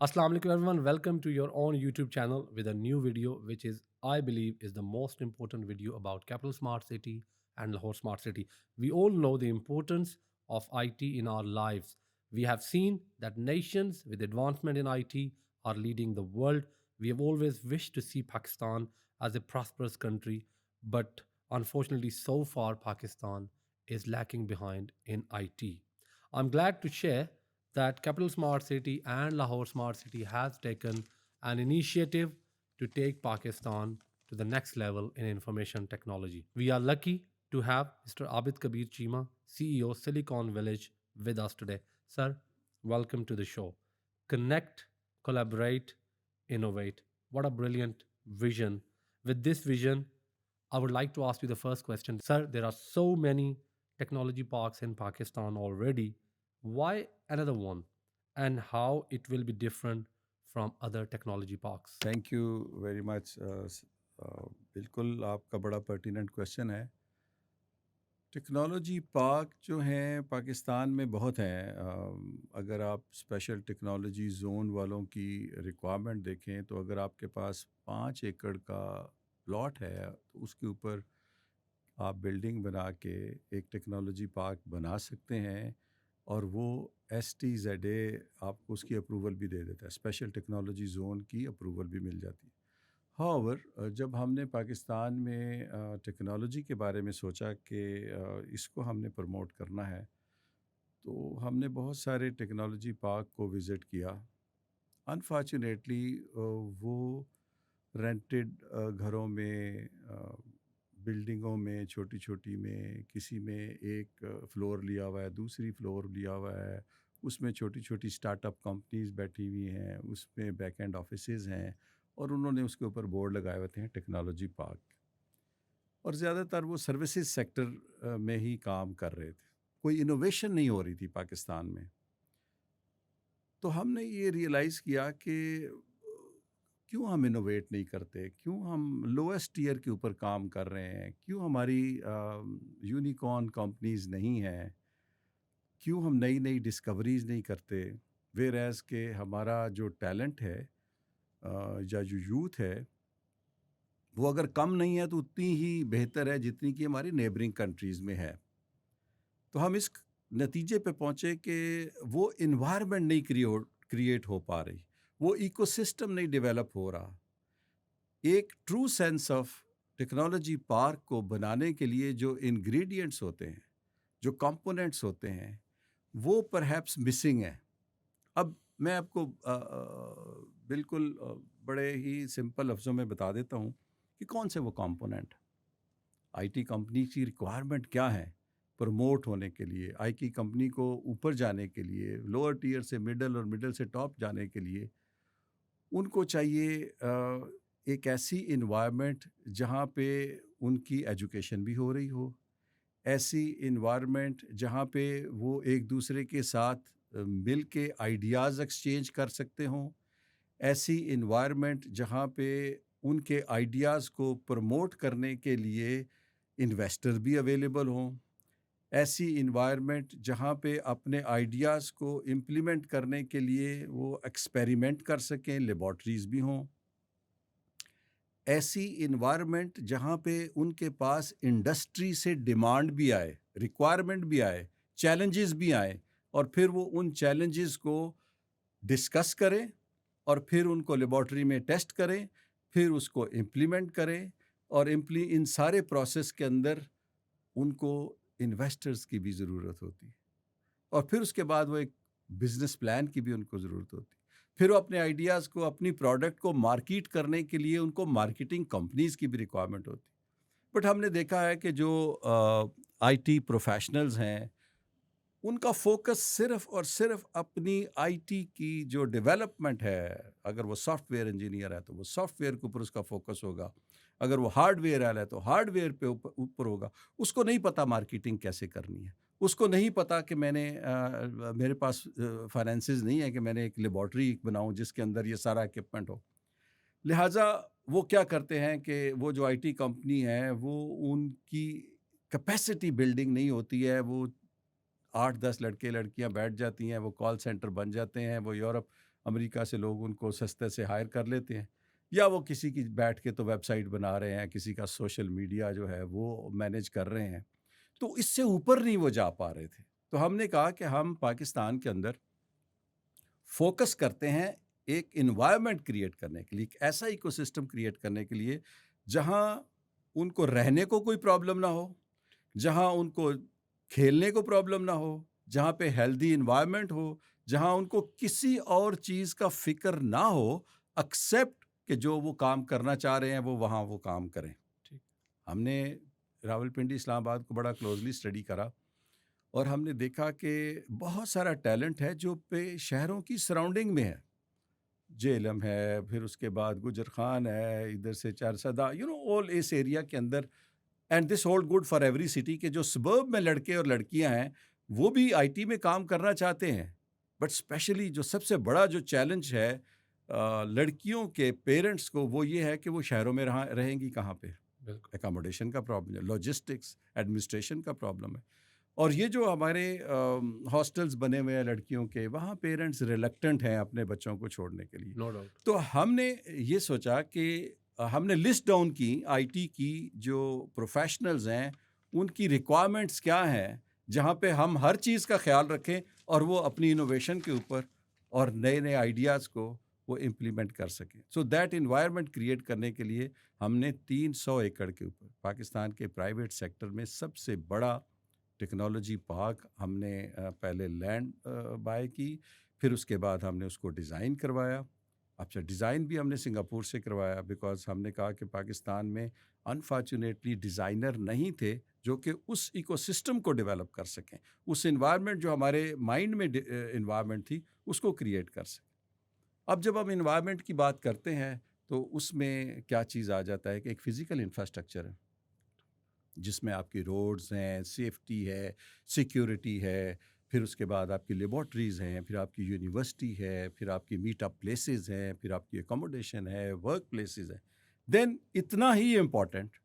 Assalamu alaikum everyone. Welcome to your own YouTube channel with a new video, which is I believe is the most important video about Capital Smart City and Lahore Smart City. We all know the importance of IT in our lives. We have seen that nations with advancement in IT are leading the world. We have always wished to see Pakistan as a prosperous country, but unfortunately, so far Pakistan is lacking behind in IT. I'm glad to share that Capital Smart City and Lahore Smart City has taken an initiative to take Pakistan to the next level in information technology. We are lucky to have Mr. Abid Kabir Chima, CEO Silicon Village, with us today. Sir, welcome to the show. Connect, collaborate, innovate. What a brilliant vision. With this vision, I would like to ask you the first question. Sir, there are so many technology parks in Pakistan already. Why another one? And how it will be different from other technology parks? Thank you very much. بالکل آپ کا بڑا pertinent question ہے. Technology park جو ہیں پاکستان میں بہت ہیں. اگر آپ اسپیشل ٹیکنالوجی زون والوں کی ریکوائرمنٹ دیکھیں تو اگر آپ کے پاس 5 ایکڑ کا پلاٹ ہے تو اس کے اوپر آپ بلڈنگ بنا کے ایک ٹیکنالوجی پارک بنا سکتے ہیں، اور وہ STZA آپ کو اس کی اپروول بھی دے دیتا ہے. اسپیشل ٹیکنالوجی زون کی اپروول بھی مل جاتی ہے. ہاؤور جب ہم نے پاکستان میں ٹیکنالوجی کے بارے میں سوچا کہ اس کو ہم نے پروموٹ کرنا ہے، تو ہم نے بہت سارے ٹیکنالوجی پارک کو وزٹ کیا. انفارچونیٹلی وہ رینٹڈ گھروں میں، بلڈنگوں میں، چھوٹی چھوٹی میں، کسی میں ایک فلور لیا ہوا ہے، دوسری فلور لیا ہوا ہے، اس میں چھوٹی چھوٹی اسٹارٹ اپ کمپنیز بیٹھی ہوئی ہیں، اس میں بیک اینڈ آفیسز ہیں، اور انہوں نے اس کے اوپر بورڈ لگائے ہوتے ہیں ٹیکنالوجی پارک. اور زیادہ تر وہ سروسز سیکٹر میں ہی کام کر رہے تھے. کوئی انوویشن نہیں ہو رہی تھی پاکستان میں. تو ہم نے یہ ریئلائز کیا کہ کیوں ہم انوویٹ نہیں کرتے، کیوں ہم لوئسٹ ٹیئر کے اوپر کام کر رہے ہیں، کیوں ہماری یونیکارن کمپنیز نہیں ہیں، کیوں ہم نئی نئی ڈسکوریز نہیں کرتے. ویئر ایز کہ ہمارا جو ٹیلنٹ ہے یا جو یوتھ ہے وہ اگر کم نہیں ہے تو اتنی ہی بہتر ہے جتنی کہ ہماری نیبرنگ کنٹریز میں ہے. تو ہم اس نتیجے پہ پہنچے کہ وہ انوائرمنٹ نہیں کریٹ ہو پا رہی، وہ ایکو سسٹم نہیں ڈیولپ ہو رہا. ایک true sense of technology park کو بنانے کے لیے جو انگریڈینٹس ہوتے ہیں، جو کمپوننٹس ہوتے ہیں، وہ پرہیپس مسنگ ہیں. اب میں آپ کو بالکل بڑے ہی سمپل لفظوں میں بتا دیتا ہوں کہ کون سے وہ کمپوننٹ. آئی ٹی کمپنی کی ریکوائرمنٹ کیا ہے پروموٹ ہونے کے لیے، آئی ٹی کمپنی کو اوپر جانے کے لیے، لوور ٹیئر سے مڈل اور مڈل سے ٹاپ جانے کے لیے ان کو چاہیے ایک ایسی انوائرمنٹ جہاں پہ ان کی ایجوکیشن بھی ہو رہی ہو، ایسی انوائرمنٹ جہاں پہ وہ ایک دوسرے کے ساتھ مل کے آئیڈیاز ایکسچینج کر سکتے ہوں، ایسی انوائرمنٹ جہاں پہ ان کے آئیڈیاز کو پروموٹ کرنے کے لیے انویسٹر بھی اویلیبل ہوں، ایسی انوائرمنٹ جہاں پہ اپنے آئیڈیاز کو امپلیمنٹ کرنے کے لیے وہ ایکسپیریمنٹ کر سکیں، لیبارٹریز بھی ہوں، ایسی انوائرمنٹ جہاں پہ ان کے پاس انڈسٹری سے ڈیمانڈ بھی آئے، ریکوائرمنٹ بھی آئے، چیلنجز بھی آئیں، اور پھر وہ ان چیلنجز کو ڈسکس کریں اور پھر ان کو لیبارٹری میں ٹیسٹ کریں، پھر اس کو امپلیمنٹ کریں، اور ان سارے پروسیس کے اندر ان کو انویسٹرز کی بھی ضرورت ہوتی ہے، اور پھر اس کے بعد وہ ایک بزنس پلان کی بھی ان کو ضرورت ہوتی ہے. پھر وہ اپنے آئیڈیاز کو، اپنی پروڈکٹ کو مارکیٹ کرنے کے لیے ان کو مارکیٹنگ کمپنیز کی بھی ریکوائرمنٹ ہوتی. بٹ ہم نے دیکھا ہے کہ جو آئی ٹی پروفیشنلز ہیں ان کا فوکس صرف اور صرف اپنی آئی ٹی کی جو ڈیولپمنٹ ہے، اگر وہ سافٹ ویئر انجینئر ہے تو وہ سافٹ ویئر کے اوپر اس کا فوکس ہوگا، اگر وہ ہارڈ ویئر والا ہے تو ہارڈ ویئر پہ اوپر ہوگا. اس کو نہیں پتا مارکیٹنگ کیسے کرنی ہے، اس کو نہیں پتا کہ میرے پاس فائنینسز نہیں ہے کہ میں نے ایک لیبارٹری بناؤں جس کے اندر یہ سارا اکوپمنٹ ہو. لہٰذا وہ کیا کرتے ہیں کہ وہ جو آئی ٹی کمپنی ہے وہ ان کی کیپیسٹی بلڈنگ نہیں ہوتی ہے. وہ 8-10 لڑکے لڑکیاں بیٹھ جاتی ہیں، وہ کال سینٹر بن جاتے ہیں، وہ یورپ امریکہ سے لوگ ان کو سستے سے ہائر کر لیتے ہیں، یا وہ کسی کی بیٹھ کے تو ویب سائٹ بنا رہے ہیں، کسی کا سوشل میڈیا جو ہے وہ مینیج کر رہے ہیں، تو اس سے اوپر نہیں وہ جا پا رہے تھے۔ تو ہم نے کہا کہ ہم پاکستان کے اندر فوکس کرتے ہیں ایک انوائرمنٹ کریٹ کرنے کے لیے، ایک ایسا ایکو سسٹم کریٹ کرنے کے لیے جہاں ان کو رہنے کو کوئی پرابلم نہ ہو، جہاں ان کو کھیلنے کو پرابلم نہ ہو، جہاں پہ ہیلدی انوائرمنٹ ہو، جہاں ان کو کسی اور چیز کا فکر نہ ہو ایکسیپٹ کہ جو وہ کام کرنا چاہ رہے ہیں وہ وہاں وہ کام کریں۔ ٹھیک۔ ہم نے راولپنڈی اسلام آباد کو بڑا کلوزلی اسٹڈی کرا، اور ہم نے دیکھا کہ بہت سارا ٹیلنٹ ہے جو پہ شہروں کی سراؤنڈنگ میں ہے، جیلم ہے، پھر اس کے بعد گجر خان ہے، ادھر سے چارسدہ، آل اس ایریا کے اندر، and this hold good for every city, کہ جو سبرب میں لڑکے اور لڑکیاں ہیں وہ بھی آئی ٹی میں کام کرنا چاہتے ہیں، بٹ اسپیشلی جو سب سے بڑا جو چیلنج ہے لڑکیوں کے پیرنٹس کو، وہ یہ ہے کہ وہ شہروں میں رہیں گی کہاں پہ، بالکل اکاموڈیشن کا پرابلم ہے، لاجسٹکس ایڈمنسٹریشن کا پرابلم ہے، اور یہ جو ہمارے ہاسٹلز بنے ہوئے ہیں لڑکیوں کے، وہاں پیرنٹس ریلکٹنٹ ہیں اپنے بچوں کو چھوڑنے کے لیے۔ نو ڈاؤٹ تو ہم نے یہ سوچا کہ ہم نے لسٹ ڈاؤن کی آئی ٹی کی جو پروفیشنلز ہیں ان کی ریکوائرمنٹس کیا ہیں، جہاں پہ ہم ہر چیز کا خیال رکھیں اور وہ اپنی انوویشن کے اوپر اور نئے نئے آئیڈیاز کو وہ امپلیمنٹ کر سکیں۔ سو دیٹ انوائرمنٹ کریٹ کرنے کے لیے ہم نے 300 ایکڑ کے اوپر پاکستان کے پرائیویٹ سیکٹر میں سب سے بڑا ٹیکنالوجی پارک ہم نے پہلے لینڈ بائی کی، پھر اس کے بعد ہم نے اس کو ڈیزائن کروایا۔ اچھا، ڈیزائن بھی ہم نے سنگاپور سے کروایا، بیکاز ہم نے کہا کہ پاکستان میں انفارچونیٹلی ڈیزائنر نہیں تھے جو کہ اس ایکو سسٹم کو ڈیولپ کر سکیں، اس انوائرمنٹ جو ہمارے مائنڈ میں انوائرمنٹ تھی اس کو کریٹ کر سکیں۔ اب جب ہم انوائرمنٹ کی بات کرتے ہیں تو اس میں کیا چیز آ جاتا ہے کہ ایک فزیکل انفراسٹرکچر ہے جس میں آپ کی روڈز ہیں، سیفٹی ہے، سیکیورٹی ہے، پھر اس کے بعد آپ کی لیبارٹریز ہیں، پھر آپ کی یونیورسٹی ہے، پھر آپ کی میٹ اپ پلیسز ہیں، پھر آپ کی اکاموڈیشن ہے، ورک پلیسز ہیں۔ دین اتنا ہی امپورٹنٹ،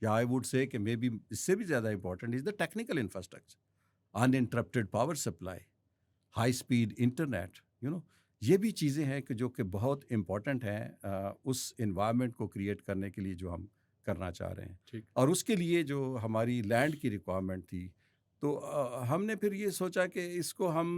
یا آئی ووڈ سے کہ مے بی اس سے بھی زیادہ important is the technical infrastructure, uninterrupted power supply, high speed internet, یہ بھی چیزیں ہیں کہ جو کہ بہت امپورٹنٹ ہیں اس انوائرمنٹ کو کریٹ کرنے کے لیے جو ہم کرنا چاہ رہے ہیں۔ ٹھیک اور اس کے لیے جو ہماری لینڈ کی ریکوائرمنٹ تھی، تو ہم نے پھر یہ سوچا کہ اس کو ہم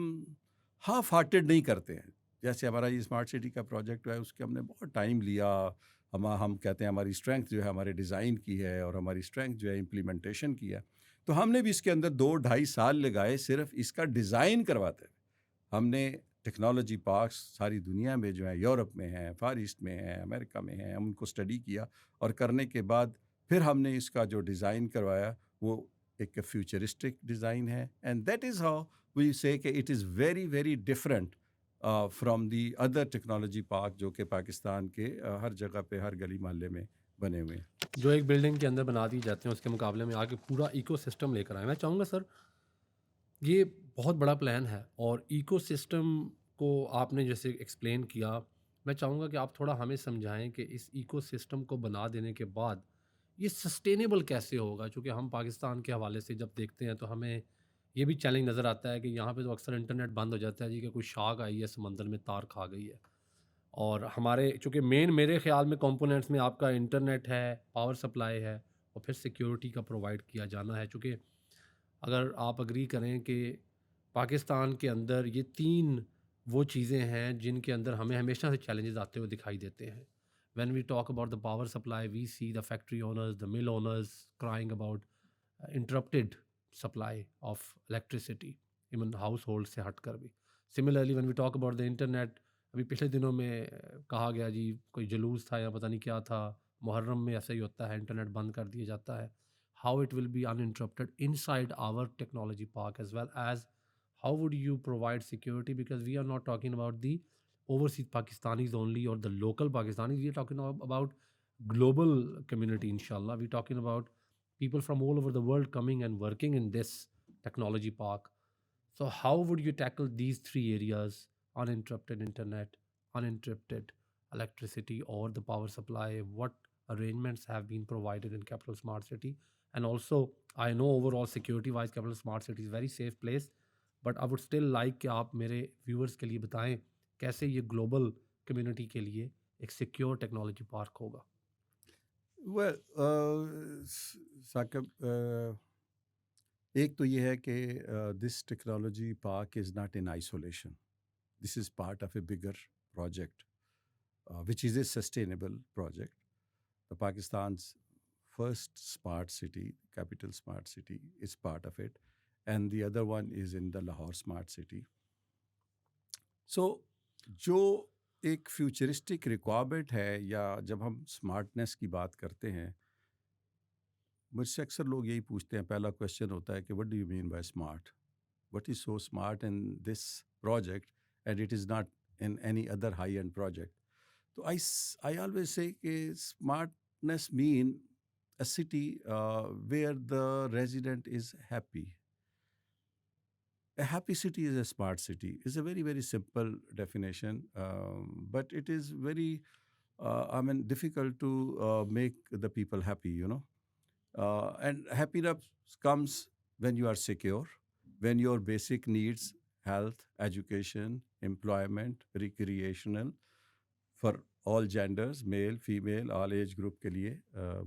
ہاف ہارٹیڈ نہیں کرتے ہیں۔ جیسے ہمارا یہ اسمارٹ سٹی کا پروجیکٹ ہے، اس کے ہم نے بہت ٹائم لیا، ہم کہتے ہیں ہماری اسٹرینتھ جو ہے ہمارے ڈیزائن کی ہے، اور ہماری اسٹرینتھ جو ہے امپلیمنٹیشن کی ہے، تو ہم نے بھی اس کے اندر 2-2.5 سال لگائے صرف اس کا ڈیزائن کرواتے ہوئے۔ ہم نے ٹیکنالوجی پارکس ساری دنیا میں جو ہیں، یورپ میں ہیں، فار ایسٹ میں ہیں، امریکہ میں ہیں، ہم ان کو اسٹڈی کیا، اور کرنے کے بعد پھر ہم نے اس کا جو ڈیزائن کروایا وہ ایک فیوچرسٹک ڈیزائن ہے، and that is how we say کہ it is very very different from the other technology park جو کہ پاکستان کے ہر جگہ پہ ہر گلی محلے میں بنے ہوئے ہیں۔ جو ایک بلڈنگ کے اندر بنا دی جاتے ہیں اس کے مقابلے میں آگے پورا ایکو سسٹم لے کر آئے۔ میں چاہوں گا سر، یہ بہت بڑا پلان ہے، اور ایکو سسٹم کو آپ نے جیسے ایکسپلین کیا، میں چاہوں گا کہ آپ تھوڑا ہمیں سمجھائیں کہ اس ایکو سسٹم کو بنا دینے کے بعد یہ سسٹینیبل کیسے ہوگا، چونکہ ہم پاکستان کے حوالے سے جب دیکھتے ہیں تو ہمیں یہ بھی چیلنج نظر آتا ہے کہ یہاں پہ تو اکثر انٹرنیٹ بند ہو جاتا ہے جی، کہ کوئی شارک آئی ہے سمندر میں تار کھا گئی ہے، اور ہمارے چونکہ مین میرے خیال میں کمپوننٹس میں آپ کا انٹرنیٹ ہے، پاور سپلائی ہے، اور پھر سیکیورٹی کا پرووائڈ کیا جانا ہے، چونکہ اگر آپ اگری کریں کہ پاکستان کے اندر یہ 3 وہ چیزیں ہیں جن کے اندر ہمیں ہمیشہ سے چیلنجز آتے ہوئے دکھائی دیتے ہیں۔ When we talk about the power supply, we see the factory owners, the mill owners crying about interrupted supply of electricity, even household سے ہٹ کر بھی۔ Similarly when we talk about the internet, ابھی پچھلے دنوں میں کہا گیا جی کوئی جلوس تھا یا پتہ نہیں کیا تھا، محرم میں ایسا ہی ہوتا ہے، انٹرنیٹ بند کر دیا جاتا ہے۔ How it will be uninterrupted inside our technology park, as well as how would you provide security, because we are not talking about the overseas Pakistanis only or the local Pakistanis, we are talking about global community, inshallah. We are talking about people from all over the world coming and working in this technology park. So how would you tackle these 3 areas: uninterrupted internet, uninterrupted electricity, or the power supply? What arrangements have been provided in Capital Smart City? And also, I know overall security wise Capital Smart City is very safe place, but I would still like کہ آپ میرے viewers کے لیے بتائیں کیسے یہ global community کے لیے ایک سیکیور ٹیکنالوجی پارک ہوگا؟ ثاقب، ایک تو یہ ہے کہ this technology park is not in isolation. This is part of a bigger project which is a sustainable project. The Pakistan's first smart city, capital smart city, is part of it, and the other one is in the Lahore smart city. So جو ایک futuristic requirement ہے، یا جب ہم smartness کی بات کرتے ہیں، مجھ سے اکثر لوگ یہی پوچھتے ہیں، پہلا کویشچن ہوتا ہے کہ what do you mean by smart, what is so smart in this project and it is not in any other high and project. تو I always say کہ smartness mean a city where the resident is happy. A happy city is a smart city. It's a very, very simple definition, but it is very, difficult to make the people happy, and happiness comes when you are secure, when your basic needs, health, education, employment, recreational, for all genders, male, female, all age group کے لیے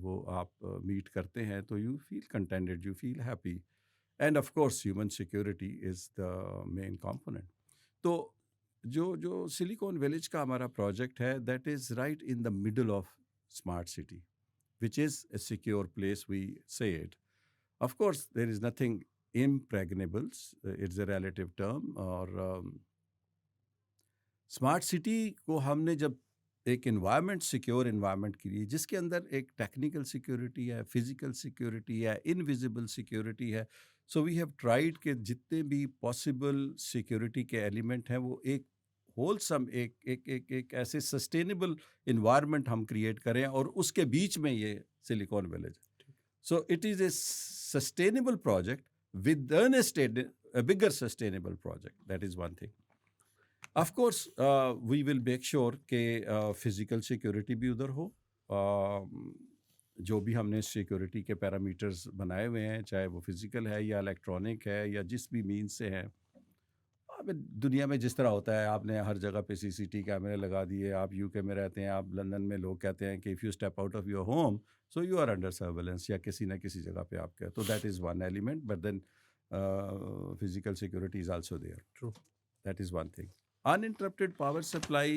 وہ آپ meat کرتے ہیں، تو you feel contented, you feel happy. And of course human security is the main component. تو جو silicone village کا ہمارا پروجیکٹ ہے، that is right in the middle of smart city, which is a secure place, we say it. Of course there is nothing impregnable, it's a relative term. اور smart city کو ہم نے جب ایک environment, secure environment کے لیے، جس کے اندر ایک ٹیکنیکل سیکیورٹی ہے، فزیکل سیکیورٹی ہے، انویزیبل سیکیورٹی ہے، سو وی ہیو ٹرائیڈ کہ جتنے بھی پاسبل سیکیورٹی کے ایلیمنٹ ہیں وہ ایک ہولسم، ایک ایسے سسٹینیبل انوائرمنٹ ہم کریٹ کریں، اور اس کے بیچ میں یہ سلیکون ویلیج ہے. So it is a sustainable project with a bigger sustainable project. That is one thing. Of course we will make sure کہ فزیکل سیکیورٹی بھی ادھر ہو. جو بھی ہم نے سیکیورٹی کے پیرامیٹرز بنائے ہوئے ہیں، چاہے وہ فزیکل ہے یا الیکٹرانک ہے یا جس بھی مینس سے ہیں، دنیا میں جس طرح ہوتا ہے، آپ نے ہر جگہ پہ CCTV کیمرے لگا دیے. آپ UK میں رہتے ہیں، آپ لندن میں، لوگ کہتے ہیں کہ if you step out of your home so you are under surveillance, یا کسی نہ کسی جگہ پہ آپ کا. تو that is one element, but then physical security is also there. True. That is one thing. Uninterrupted power supply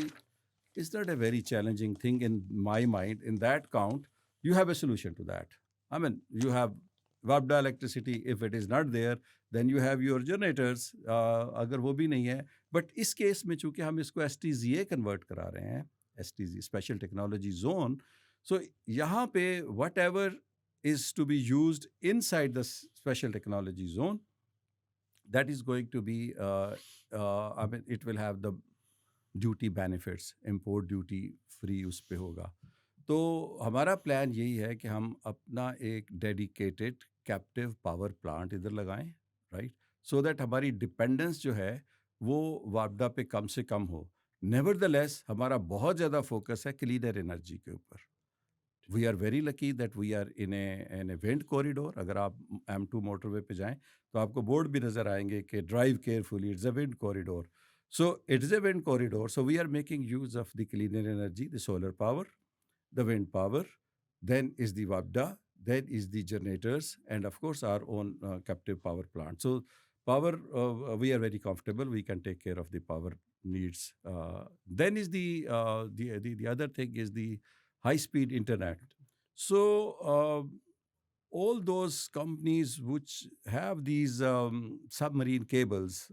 is not a very challenging thing in my mind. In that count, you have a solution to that. I mean, you have WAPDA electricity. If it is not there, then you have your generators. اگر وہ بھی نہیں ہے، but us case میں چونکہ ہم اس کو STZA convert کرا رہے ہیں، STZ special technology zone. So یہاں پہ whatever is to be used inside the special technology zone, that is going to be it will have the duty benefits, import duty free اس پہ ہوگا. تو ہمارا plan یہی ہے کہ ہم اپنا ایک ڈیڈیکیٹڈ کیپٹیو پاور پلانٹ ادھر لگائیں، رائٹ، سو دیٹ ہماری ڈپینڈنس جو ہے وہ واپڈا پہ کم سے کم ہو. نیور دا لیس ہمارا بہت زیادہ فوکس ہے کلینر انرجی کے اوپر. We are very lucky that we are in a wind corridor. اگر آپ M2 موٹر وے پہ جائیں تو آپ کو بورڈ بھی نظر آئیں گے کہ drive carefully, it's a wind corridor. So it's a wind corridor. So we are making use of the cleaner energy, the solar power, the wind power, then is the WAPDA, then is the generators, and of course our own captive power plant. So power, we are very comfortable, we can take care of the power needs. Then is the other thing is the high speed internet. So all those companies which have these submarine cables,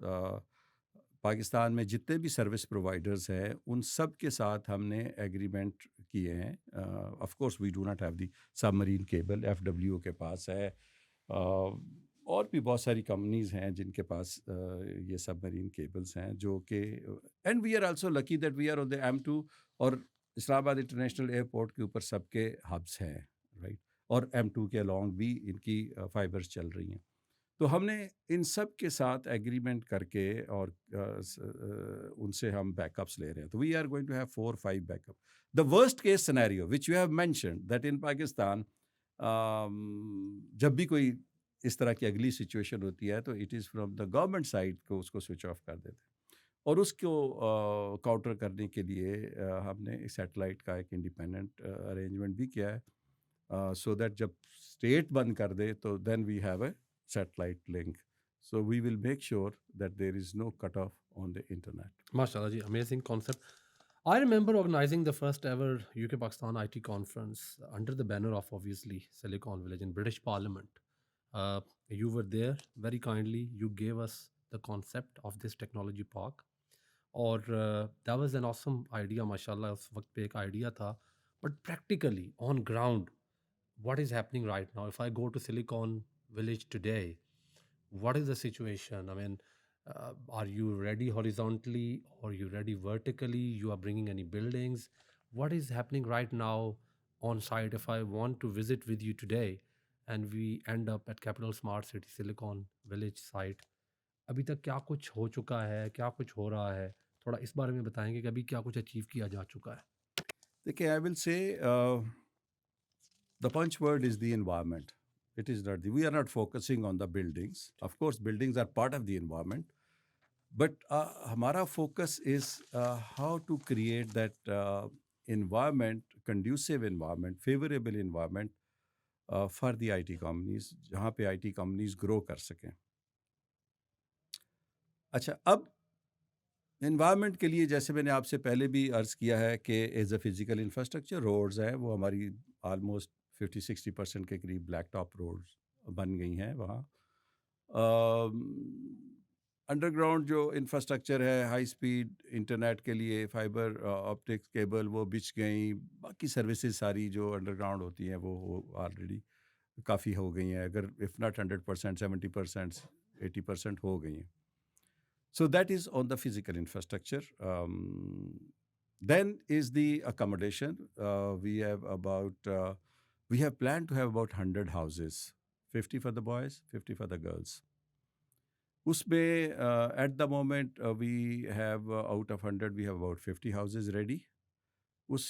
Pakistan میں جتنے بھی service providers ہیں ان سب کے ساتھ ہم نے agreement کیے ہیں. Of course we do not have the submarine cable, FWO کے پاس ہے، اور بھی بہت ساری کمپنیز ہیں جن کے پاس یہ سب مرین کیبلز ہیں، جو کہ and we are also lucky that we are on the M2 اور اسلام آباد انٹرنیشنل ایئرپورٹ کے اوپر سب کے ہبس ہیں، رائٹ، اور M2 کے along بھی ان کی فائبرز چل رہی ہیں. تو ہم نے ان سب کے ساتھ ایگریمنٹ کر کے اور ان سے ہم بیک اپس لے رہے ہیں. تو we are going to have 4-5 backup. The worst case scenario which you have mentioned that in Pakistan, جب بھی کوئی اس طرح کی اگلی سچویشن ہوتی ہے تو it is from the government side کو اس کو سوئچ آف کر دیتے ہیں. اور اس کو کاؤنٹر کرنے کے لیے ہم نے سیٹلائٹ کا ایک انڈیپینڈنٹ ارینجمنٹ بھی کیا ہے سو دیٹ جب اسٹیٹ بند کر دے تو then we have a satellite link. So we will make sure that there is no cut off on the internet. MashaAllah ji, amazing concept. I remember organizing the first ever UK Pakistan IT conference under the banner of obviously Silicon Village in British Parliament. Uh, you were there very kindly. You gave us the concept of this technology park. اور that was an awesome idea ماشاء اللہ. اس وقت پہ ایک idea تھا, but practically on ground what is happening right now? If I go to Silicon Village today, what is the situation? I mean, are you ready horizontally or are you ready vertically? You are bringing any buildings? What is happening right now on site? If I want to visit with you today and we end up at Capital Smart City Silicon Village site, ابھی تک کیا کچھ ہو چکا ہے, کیا کچھ ہو رہا ہے, تھوڑا اس بارے میں بتائیں گے کہ ابھی کیا کچھ اچیو کیا جا چکا ہے. دیکھیں, آئی ول سے the punch word is the environment. It is not we are not focusing on the buildings. Of course, buildings are part of the environment, but hamara focus is how to create that environment, conducive environment, favorable environment for the IT companies, jahan pe IT companies grow kar sakein. اچھا, اب environment کے لیے جیسے میں نے آپ سے پہلے بھی عرض کیا ہے کہ as a physical infrastructure roads ہیں وہ ہماری آلموسٹ 50-60% کے قریب بلیک ٹاپ روڈز بن گئی ہیں وہاں. انڈر گراؤنڈ جو انفراسٹرکچر ہے, ہائی سپیڈ انٹرنیٹ کے لیے فائبر آپٹکس کیبل وہ بچھ گئیں. باقی سروسز ساری جو انڈر گراؤنڈ ہوتی ہیں وہ آلریڈی کافی ہو گئی ہیں, اگر اف ناٹ 100%, 70%, 80% ہو گئی ہیں. So that is on the physical infrastructure. Then is the accommodation. We have planned to have about 100 houses, 50 for the boys, 50 for the girls. Usme at the moment we have out of 100 we have about 50 houses ready. Us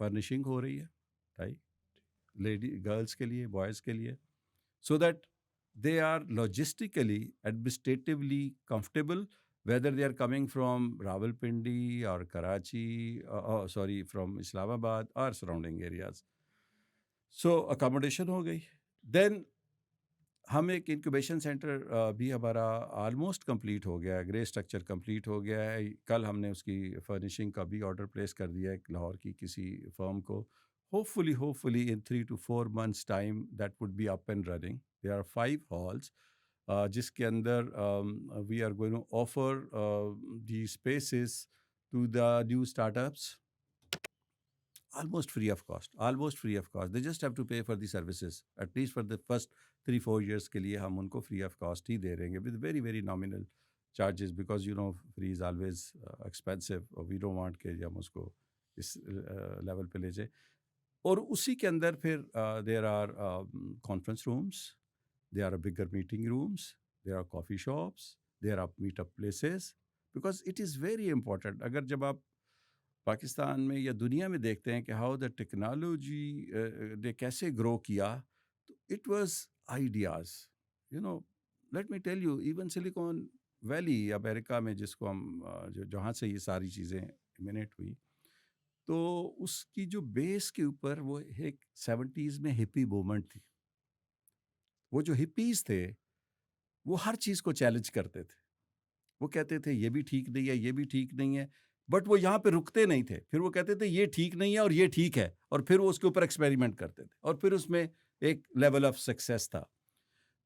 furnishing ہو رہی ہے, right? Lady girls کے لیے, boys کے لیے, so that they are logistically, administratively comfortable, whether they are coming from Rawalpindi or Karachi, from Islamabad or surrounding areas. So accommodation ہو گئی. Then ہم ایک incubation centre بھی ہمارا آلموسٹ کمپلیٹ ہو گیا ہے, گرے اسٹرکچر کمپلیٹ ہو گیا ہے. کل ہم نے اس کی فرنیشنگ کا بھی آرڈر پلیس کر دیا ہے لاہور کی کسی فرم کو. Hopefully in 3 to 4 months time that would be up and running. There are 5 halls جس کے اندر we are going to offer the spaces to the new startups almost free of cost. They just have to pay for the services. At least for the first 3-4 years کے لیے ہم ان کو free of cost ہی دے رہیں گے with very very nominal charges, because free is always expensive. We don't want کہ ہم اس کو اس level پہ لے جائیں. اور اسی کے اندر پھر there are conference rooms, there are bigger meeting rooms, there are coffee shops, there are meet up places, because it is very important. اگر جب آپ پاکستان میں یا دنیا میں دیکھتے ہیں کہ ہاؤ دا ٹیکنالوجی نے کیسے گرو کیا, تو it was ideas. Let me tell you, even Silicon Valley America میں جس کو ہم جہاں سے یہ ساری چیزیں ایمینیٹ ہوئی, تو اس کی جو بیس کے اوپر وہ ایک 70s میں ہپی موومنٹ تھی. وہ جو ہپیز تھے وہ ہر چیز کو چیلنج کرتے تھے. وہ کہتے تھے یہ بھی ٹھیک نہیں ہے, یہ بھی ٹھیک نہیں ہے, بٹ وہ یہاں پہ رکتے نہیں تھے. پھر وہ کہتے تھے یہ ٹھیک نہیں ہے اور یہ ٹھیک ہے, اور پھر وہ اس کے اوپر ایکسپیریمنٹ کرتے تھے, اور پھر اس میں ایک لیول آف سکسیس تھا.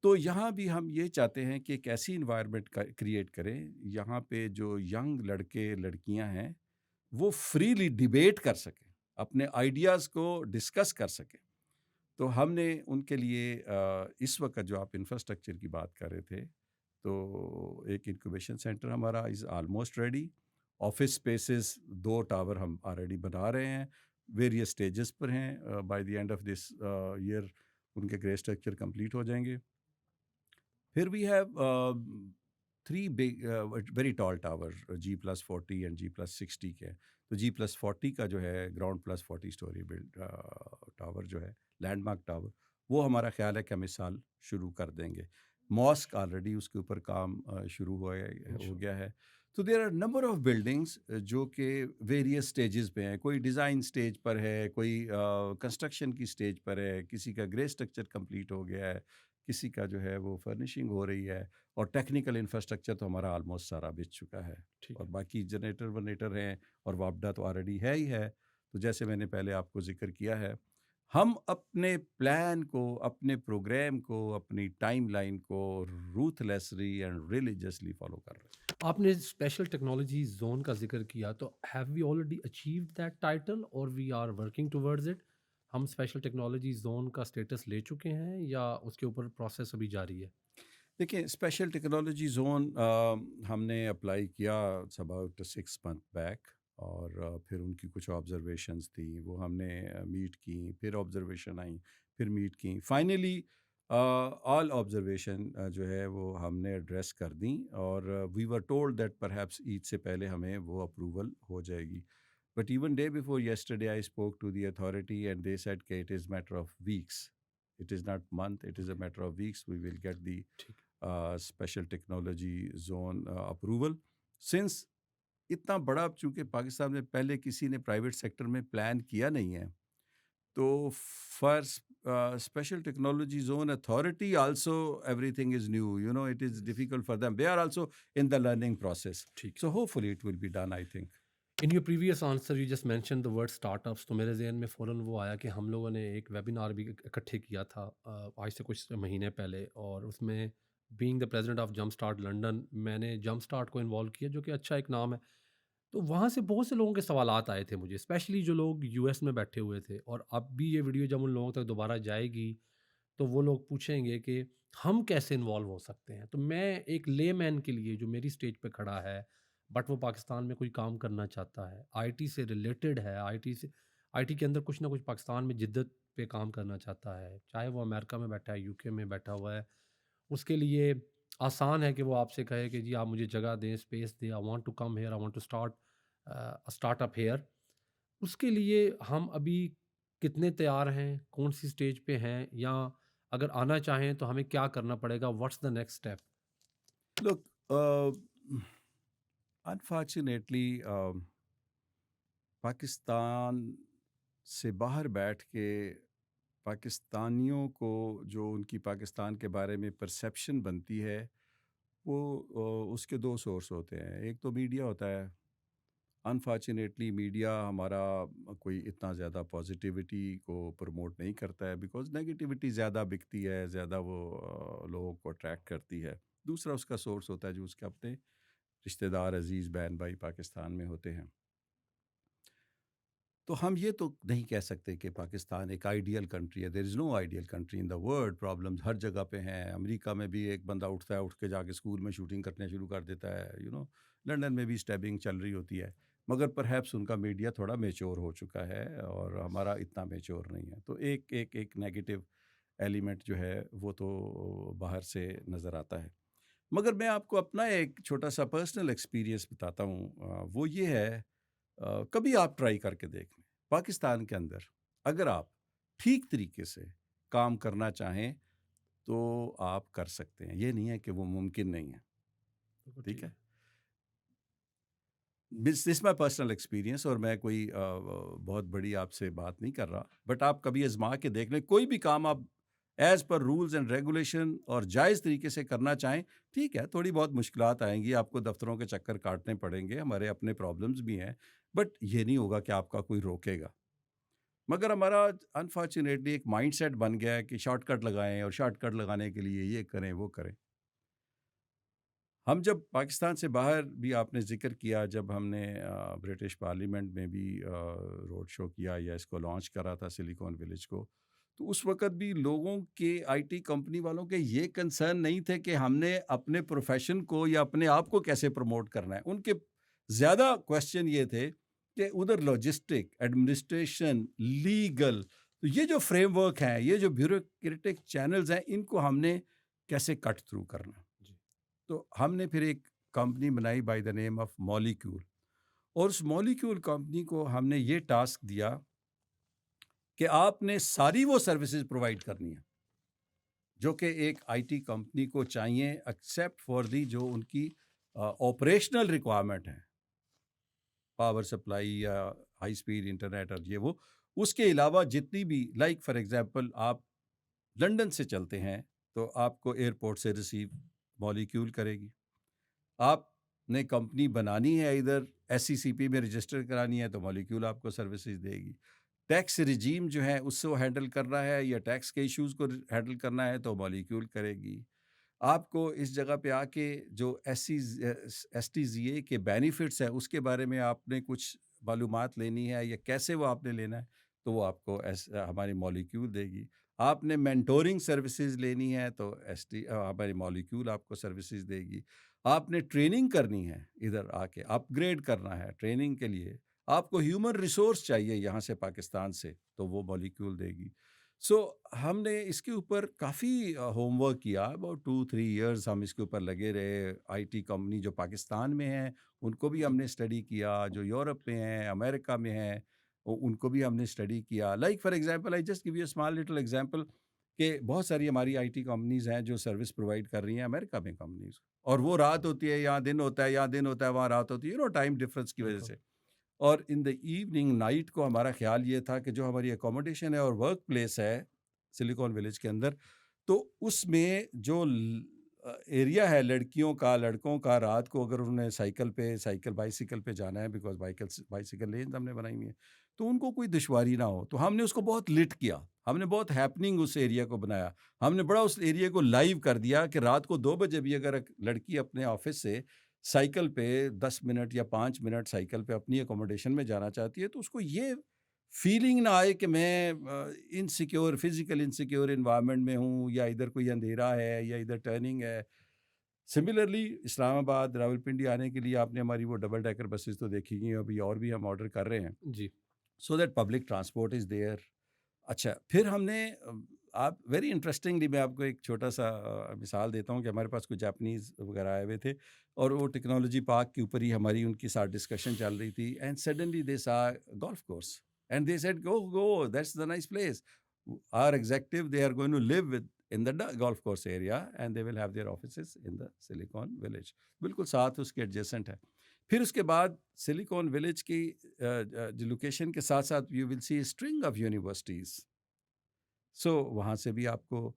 تو یہاں بھی ہم یہ چاہتے ہیں کہ ایک ایسی انوائرمنٹ کریٹ کریں یہاں پہ جو ینگ لڑکے لڑکیاں ہیں وہ فریلی ڈیبیٹ کر سکیں, اپنے آئیڈیاز کو ڈسکس کر سکیں. تو ہم نے ان کے لیے اس وقت جو آپ انفراسٹرکچر کی بات کر رہے تھے, تو ایک انکوبیشن سینٹر ہمارا is almost ready. Office spaces 2 tower ہم آلریڈی بنا رہے ہیں, ویریس اسٹیجز پر ہیں. By the end of this year ان کے گرے اسٹرکچر کمپلیٹ ہو جائیں گے. پھر we have 3 big very tall tower, G+40 and G+60 کے. تو G+40 کا جو ہے ground plus 40 storey built tower جو ہے لینڈ مارک ٹاور, وہ ہمارا خیال ہے کہ ہم اس سال شروع کر دیں گے. ماسک آلریڈی اس کے اوپر کام شروع ہو گیا ہے. تو there are number of buildings جو کہ ویریس اسٹیجز پہ ہیں. کوئی ڈیزائن اسٹیج پر ہے, کوئی کنسٹرکشن کی اسٹیج پر ہے, کسی کا گرے اسٹرکچر کمپلیٹ ہو گیا ہے, کسی کا جو ہے وہ فرنیشنگ ہو رہی ہے, اور ٹیکنیکل انفراسٹرکچر تو ہمارا آلموسٹ سارا بچ چکا ہے. اور باقی جنریٹر ونریٹر ہیں, اور وابڈا تو آلریڈی ہے ہی ہے. تو جیسے میں نے پہلے آپ کو ذکر کیا ہے, ہم اپنے پلان کو, اپنے پروگرام کو, اپنی ٹائم لائن کو ruthlessly and religiously follow کر رہے ہیں. آپ نے اسپیشل ٹیکنالوجی زون کا ذکر کیا, تو have we already achieved that title اور we are working towards it? ہم اسپیشل ٹیکنالوجی زون کا اسٹیٹس لے چکے ہیں یا اس کے اوپر پروسیس ابھی جاری ہے؟ دیکھیں, اسپیشل ٹیکنالوجی زون ہم نے اپلائی کیا اباؤٹ 6 months بیک, اور پھر ان کی کچھ آبزرویشنز تھیں, وہ ہم نے میٹ کیں, پھر آبزرویشن آئیں, پھر میٹ کیں. فائنلی آل آبزرویشن جو ہے وہ ہم نے ایڈریس کر دیں, اور we were told that perhaps Eid سے پہلے ہمیں وہ اپروول ہو جائے گی. But even day before yesterday I spoke to the authority and they said کہ it is matter of weeks, it is not month, it is a matter of weeks, we will get the special technology zone approval. Since اتنا بڑا, چونکہ پاکستان میں پہلے کسی نے private sector میں plan کیا نہیں ہے, تو for special technology zone authority also everything is new, you know, it is difficult for them, they are also in the learning process. So hopefully it will be done, I think. In your previous answer you just mention the word startups, تو میرے ذہن میں فوراً وہ آیا کہ ہم لوگوں نے ایک ویبینار بھی اکٹھے کیا تھا آج سے کچھ مہینے پہلے, اور اس میں being the president of jump start London, میں نے جمپ اسٹارٹ کو انوالو کیا, جو کہ اچھا ایک نام ہے. تو وہاں سے بہت سے لوگوں کے سوالات آئے تھے مجھے, اسپیشلی جو لوگ یو ایس میں بیٹھے ہوئے تھے, اور اب بھی یہ ویڈیو جب ان لوگوں تک دوبارہ جائے گی تو وہ لوگ پوچھیں گے کہ ہم کیسے انوالو ہو سکتے ہیں. تو میں ایک لے مین کے لیے جو میری اسٹیج پہ کھڑا ہے, بٹ وہ پاکستان میں کوئی کام کرنا چاہتا ہے, آئی ٹی سے ریلیٹڈ ہے, آئی ٹی کے اندر کچھ نہ کچھ پاکستان میں جدت پہ کام کرنا چاہتا ہے, چاہے وہ امریکہ میں بیٹھا ہے, یو کے میں بیٹھا ہوا ہے, اس کے لیے آسان ہے کہ وہ آپ سے کہے کہ جی آپ مجھے جگہ دیں, اسپیس دیں, I want to come here, I want to start up here. اس کے لیے ہم ابھی کتنے تیار ہیں, کون سی اسٹیج پہ ہیں, یا اگر آنا چاہیں تو ہمیں کیا کرنا پڑے گا, what's the next step? Look, unfortunately, Pakistan سے باہر بیٹھ کے پاکستانیوں کو جو ان کی پاکستان کے بارے میں پرسیپشن بنتی ہے, وہ اس کے 2 سورس ہوتے ہیں. ایک تو میڈیا ہوتا ہے. انفارچونیٹلی میڈیا ہمارا کوئی اتنا زیادہ پازیٹیوٹی کو پروموٹ نہیں کرتا ہے, بیکاز نیگیٹیوٹی زیادہ بکتی ہے, زیادہ وہ لوگوں کو اٹریکٹ کرتی ہے. دوسرا اس کا سورس ہوتا ہے جو اس کے اپنے رشتہ دار, عزیز بہن بھائی پاکستان میں ہوتے ہیں. تو ہم یہ تو نہیں کہہ سکتے کہ پاکستان ایک آئیڈیل کنٹری ہے. There is no ideal country in the world. Problems ہر جگہ پہ ہیں. امریکہ میں بھی ایک بندہ اٹھتا ہے, اٹھ کے جا کے اسکول میں شوٹنگ کرنے شروع کر دیتا ہے, یو نو. لنڈن میں بھی اسٹیبنگ چل رہی ہوتی ہے, مگر پرہیپس ان کا میڈیا تھوڑا میچور ہو چکا ہے اور ہمارا اتنا میچور نہیں ہے. تو ایک نیگیٹو ایلیمنٹ جو ہے وہ تو باہر سے نظر آتا ہے. مگر میں آپ کو اپنا ایک چھوٹا سا پرسنل ایکسپیرینس بتاتا ہوں. وہ یہ ہے, کبھی آپ ٹرائی کر کے دیکھ لیں, پاکستان کے اندر اگر آپ ٹھیک طریقے سے کام کرنا چاہیں تو آپ کر سکتے ہیں. یہ نہیں ہے کہ وہ ممکن نہیں ہے. ٹھیک ہے, دس مائی پرسنل ایکسپیرینس, اور میں کوئی بہت بڑی آپ سے بات نہیں کر رہا, بٹ آپ کبھی آزما کے دیکھ لیں. کوئی بھی کام آپ as per rules and regulation اور جائز طریقے سے کرنا چاہیں, ٹھیک ہے, تھوڑی بہت مشکلات آئیں گی, آپ کو دفتروں کے چکر کاٹنے پڑیں گے, ہمارے اپنے پرابلمز بھی ہیں, بٹ یہ نہیں ہوگا کہ آپ کا کوئی روکے گا. مگر ہمارا انفارچونیٹلی ایک مائنڈ سیٹ بن گیا ہے کہ شارٹ کٹ لگائیں, اور شارٹ کٹ لگانے کے لیے یہ کریں وہ کریں. ہم جب پاکستان سے باہر بھی, آپ نے ذکر کیا, جب ہم نے برٹش پارلیمنٹ میں بھی روڈ شو کیا یا اس کو لانچ کرا تھا سلیکون ویلیج کو, تو اس وقت بھی لوگوں کے, آئی ٹی کمپنی والوں کے یہ کنسرن نہیں تھے کہ ہم نے اپنے پروفیشن کو یا اپنے آپ کو کیسے پروموٹ کرنا ہے. ان کے زیادہ کویسچن یہ تھے کہ ادھر لاجسٹک, ایڈمنسٹریشن, لیگل, تو یہ جو فریم ورک ہیں, یہ جو بیوروکریٹک چینلز ہیں, ان کو ہم نے کیسے کٹ تھرو کرنا. تو ہم نے پھر ایک کمپنی بنائی by the name of molecule, اور اس مولیکیول کمپنی کو ہم نے یہ ٹاسک دیا کہ آپ نے ساری وہ سروسز پرووائڈ کرنی ہے جو کہ ایک آئی ٹی کمپنی کو چاہیے ایکسیپٹ فار دی جو ان کی آپریشنل ریکوائرمنٹ ہیں، پاور سپلائی یا ہائی سپیڈ انٹرنیٹ اور یہ وہ، اس کے علاوہ جتنی بھی لائک فار ایگزامپل آپ لنڈن سے چلتے ہیں تو آپ کو ایئرپورٹ سے ریسیو مالیکیول کرے گی. آپ نے کمپنی بنانی ہے ادھر ایس سی سی پی میں رجسٹر کرانی ہے تو مالیکیول آپ کو سروسز دے گی. ٹیکس رجیم جو ہے اس کو ہینڈل کرنا ہے یا ٹیکس کے ایشوز کو ہینڈل کرنا ہے تو مالیکیول کرے گی. آپ کو اس جگہ پہ آ کے جو ایس ٹی زی اے کے بینیفٹس ہیں اس کے بارے میں آپ نے کچھ معلومات لینی ہے یا کیسے وہ آپ نے لینا ہے تو وہ آپ کو ہماری مالیکیول دے گی. آپ نے مینٹورنگ سروسز لینی ہے تو ہماری مالیکیول آپ کو سروسز دے گی. آپ نے ٹریننگ کرنی ہے ادھر آ کے اپ گریڈ کرنا ہے ٹریننگ کے لیے، آپ کو ہیومن ریسورس چاہیے یہاں سے پاکستان سے تو وہ مالیکیول دے گی. سو ہم نے اس کے اوپر کافی ہوم ورک کیا، اباؤٹ 2-3 ایئرز ہم اس کے اوپر لگے رہے. آئی ٹی کمپنی جو پاکستان میں ہیں ان کو بھی ہم نے اسٹڈی کیا، جو یورپ میں ہیں، امریکہ میں ہیں، ان کو بھی ہم نے اسٹڈی کیا. Like for example I just give you small little example کہ بہت ساری ہماری آئی ٹی کمپنیز ہیں جو سروس پرووائڈ کر رہی ہیں امریکہ میں کمپنیز، اور وہ رات ہوتی ہے یہاں دن ہوتا ہے، یہاں دن ہوتا ہے وہاں رات ہوتی ہے، ٹائم ڈفرنس کی وجہ بالکل سے. اور ان دا ایوننگ نائٹ کو ہمارا خیال یہ تھا کہ جو ہماری اکوموڈیشن ہے اور ورک پلیس ہے سلیکون ولیج کے اندر، تو اس میں جو ایریا ہے لڑکیوں کا لڑکوں کا، رات کو اگر انہوں نے بائیسیکل پہ جانا ہے، بیکاز بائیسیکل لینز ہم نے بنائی ہوئی ہیں، تو ان کو کوئی دشواری نہ ہو. تو ہم نے اس کو بہت لٹ کیا، ہم نے بہت ہیپننگ اس ایریا کو بنایا. ہم نے بڑا اس ایریا کو لائیو کر دیا کہ رات کو 2 بجے بھی اگر لڑکی اپنے آفس سے سائیکل پہ 10 منٹ یا 5 منٹ سائیکل پہ اپنی اکوموڈیشن میں جانا چاہتی ہے تو اس کو یہ فیلنگ نہ آئے کہ میں انسیکیور فزیکل انسیکیور انوائرمنٹ میں ہوں، یا ادھر کوئی اندھیرا ہے یا ادھر ٹرننگ ہے. سملرلی اسلام آباد راولپنڈی آنے کے لیے آپ نے ہماری وہ ڈبل ڈیکر بسز تو دیکھی گئی، ابھی اور بھی ہم آرڈر کر رہے ہیں، جی. So that public transport is there. اچھا پھر ہم نے آپ ویری انٹرسٹنگلی میں آپ کو ایک چھوٹا سا مثال دیتا ہوں کہ ہمارے پاس کوئی جاپنیز وغیرہ آئے ہوئے تھے اور وہ ٹیکنالوجی پارک کے اوپر ہی ہماری ان کی ساتھ ڈسکشن چل رہی تھی. اینڈ سڈنلی دے سا golf course and they said go that's the nice place. Our executive, they are going to live in the golf course area and they will have their offices in the Silicon Village. بالکل ساتھ اس کے adjacent ہے. پھر اس کے بعد silicone village کی جو location کے ساتھ ساتھ you will see string of universities. So وہاں سے بھی آپ کو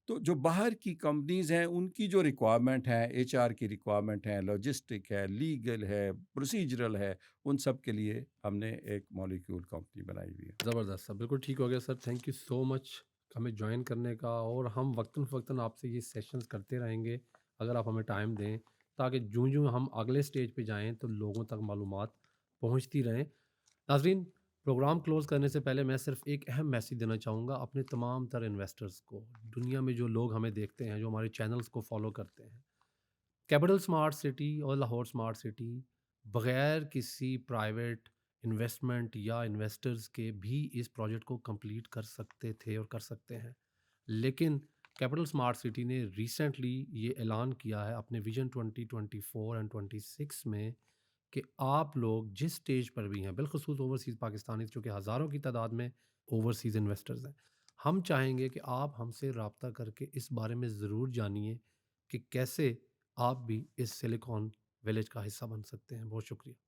تو جو باہر کی کمپنیز ہیں ان کی جو ریکوائرمنٹ ہیں، ایچ آر کی ریکوائرمنٹ ہے، لاجسٹک ہے، لیگل ہے، پروسیجرل ہے، ان سب کے لیے ہم نے ایک مالیکیول کمپنی بنائی ہوئی ہے. زبردست سر، بالکل ٹھیک ہو گیا سر. تھینک یو سو مچ ہمیں جوائن کرنے کا، اور ہم وقتاً فوقتاً آپ سے یہ سیشنز کرتے رہیں گے اگر آپ ہمیں ٹائم دیں، تاکہ جوں ہم اگلے سٹیج پہ جائیں تو لوگوں تک معلومات پہنچتی رہیں. ناظرین، پروگرام کلوز کرنے سے پہلے میں صرف ایک اہم میسیج دینا چاہوں گا اپنے تمام تر انویسٹرز کو، دنیا میں جو لوگ ہمیں دیکھتے ہیں، جو ہمارے چینلز کو فالو کرتے ہیں. کیپٹل اسمارٹ سٹی اور لاہور اسمارٹ سٹی بغیر کسی پرائیویٹ انویسٹمنٹ یا انویسٹرز کے بھی اس پروجیکٹ کو کمپلیٹ کر سکتے تھے اور کر سکتے ہیں، لیکن کیپٹل اسمارٹ سٹی نے ریسنٹلی یہ اعلان کیا ہے اپنے ویژن 2024 اینڈ 26 میں کہ آپ لوگ جس سٹیج پر بھی ہیں، بالخصوص اوورسیز پاکستانی جو کہ ہزاروں کی تعداد میں اوورسیز انویسٹرز ہیں، ہم چاہیں گے کہ آپ ہم سے رابطہ کر کے اس بارے میں ضرور جانیے کہ کیسے آپ بھی اس سلیکون ولیج کا حصہ بن سکتے ہیں. بہت شکریہ.